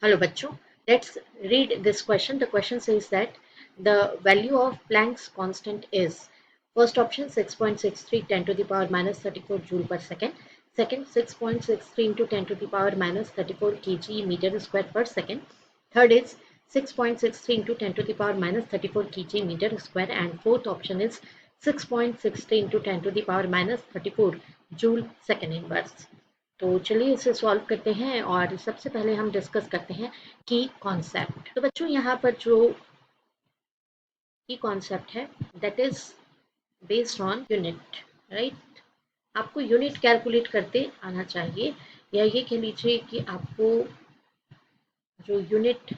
Hello bachcho, let's read this question. The question says that the value of Planck's constant is first option 6.63 10 to the power minus 34 joule per second, second 6.63 into 10 to the power minus 34 kg meter square per second, third is 6.63 into 10 to the power minus 34 kg meter square, and fourth option is 6.63 into 10 to the power minus 34 joule second inverse. तो चलिए इसे solve करते हैं और सबसे पहले हम discuss करते हैं की कॉन्सेप्ट। तो बच्चों यहाँ पर जो की कॉन्सेप्ट है that is based on unit, right. आपको यूनिट कैलकुलेट करते आना चाहिए, या ये कह लीजिए कि आपको जो यूनिट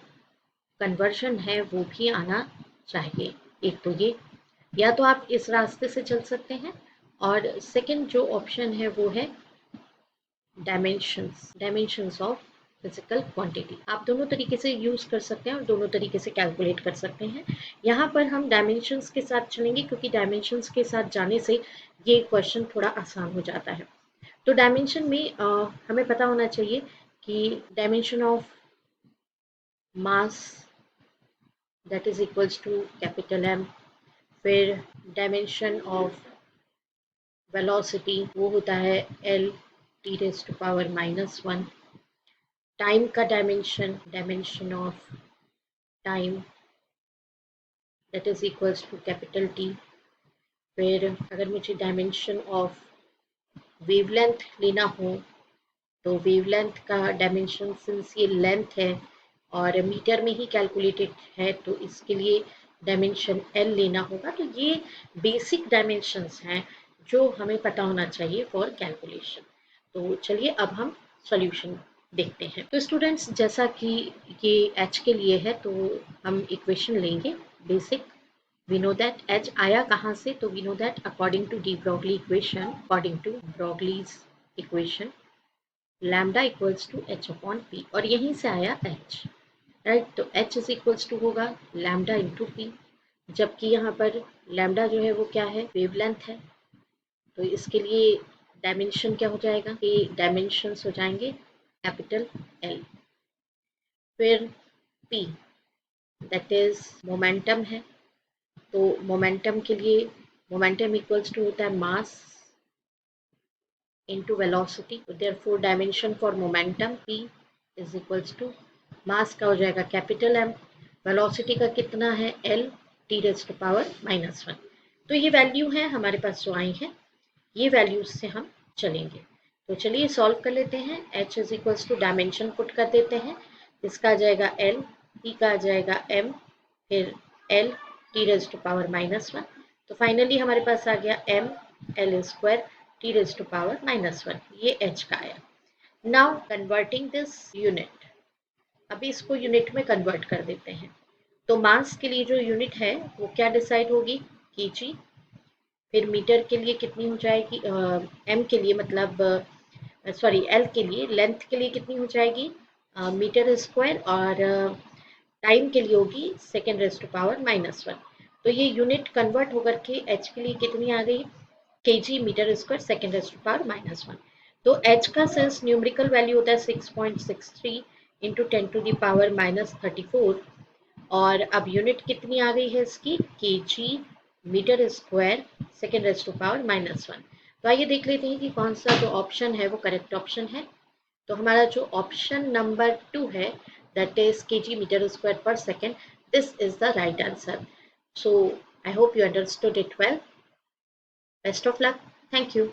कन्वर्जन है वो भी आना चाहिए। एक तो ये, या तो आप इस रास्ते से चल सकते हैं, और सेकंड जो ऑप्शन है वो है डायमेंशंस ऑफ फिजिकल क्वांटिटी। आप दोनों तरीके से यूज कर सकते हैं और दोनों तरीके से कैलकुलेट कर सकते हैं। यहाँ पर हम डायमेंशंस के साथ चलेंगे क्योंकि डायमेंशंस के साथ जाने से ये क्वेश्चन थोड़ा आसान हो जाता है। तो डायमेंशन में हमें पता होना चाहिए कि dimension of mass that is equals to capital M, फिर डायमेंशन ऑफ वेलोसिटी वो होता है L T raise to power -1। Time का dimension of time that is equals to capital T. फिर अगर मुझे डायमेंशन ऑफ वेवलेंथ लेना हो तो वेवलेंथ का डायमेंशन, सिंस ये लेंथ है और मीटर में ही कैलकुलेटेड है, तो इसके लिए डायमेंशन एल लेना होगा। तो ये बेसिक डायमेंशंस हैं जो हमें पता होना चाहिए फॉर कैलकुलेशन। तो चलिए अब हम सॉल्यूशन देखते हैं। तो स्टूडेंट्स, जैसा कि ये एच के लिए है तो हम इक्वेशन लेंगे basic. We know that H आया कहाँ से, तो we know that according to de Broglie equation, according to Broglie's equation lambda equals to H upon P, और यहीं से आया एच, राइट। तो एच इज इक्वल्स टू होगा लैम्डा इंटू पी, जबकि यहाँ पर लैम्डा जो है वो क्या है, वेवलेंथ है। तो इसके लिए डायमेंशन क्या हो जाएगा, ये डायमेंशंस हो जाएंगे कैपिटल एल। फिर पी दैट इज मोमेंटम है, तो मोमेंटम के लिए मोमेंटम इक्वल्स टू होता है मास into velocity, so therefore dimension for momentum p is equals to मास का हो जाएगा कैपिटल एम, वेलोसिटी का कितना है L T raise to power -1। तो ये वैल्यू है हमारे पास जो आई है, ये वैल्यूज से हम चलेंगे। तो चलिए सॉल्व कर लेते हैं। h is equals to dimension put कर देते हैं, इसका आ जाएगा l, p का आ जाएगा m, फिर l T raise to power -1। तो फाइनली हमारे पास आ गया m l square T raise to power -1, ये h का आया। नाउ कन्वर्टिंग दिस यूनिट, अभी इसको यूनिट में कन्वर्ट कर देते हैं। तो मास के लिए जो यूनिट है वो क्या डिसाइड होगी, kg। फिर मीटर के लिए कितनी हो जाएगी, एम के लिए मतलब सॉरी एल के लिए, लेंथ के लिए कितनी हो जाएगी मीटर स्क्वायर, और टाइम के लिए होगी सेकेंड रेज़ टू पावर -1। तो ये यूनिट कन्वर्ट होकर के एच के लिए कितनी आ गई, kg metre square second raise to power -1। तो एच का सिंस न्यूमेरिकल वैल्यू होता है 6.63 इंटू 10 टू द पावर -34, और अब यूनिट कितनी आ गई है इसकी, kg metre square second raise to power -1। तो आइए देख लेते हैं कि कौन सा जो ऑप्शन है वो करेक्ट ऑप्शन है। तो हमारा जो ऑप्शन नंबर 2 है that is kg metre square per second, this is the right answer. So I hope you understood it well. Best of luck. Thank you.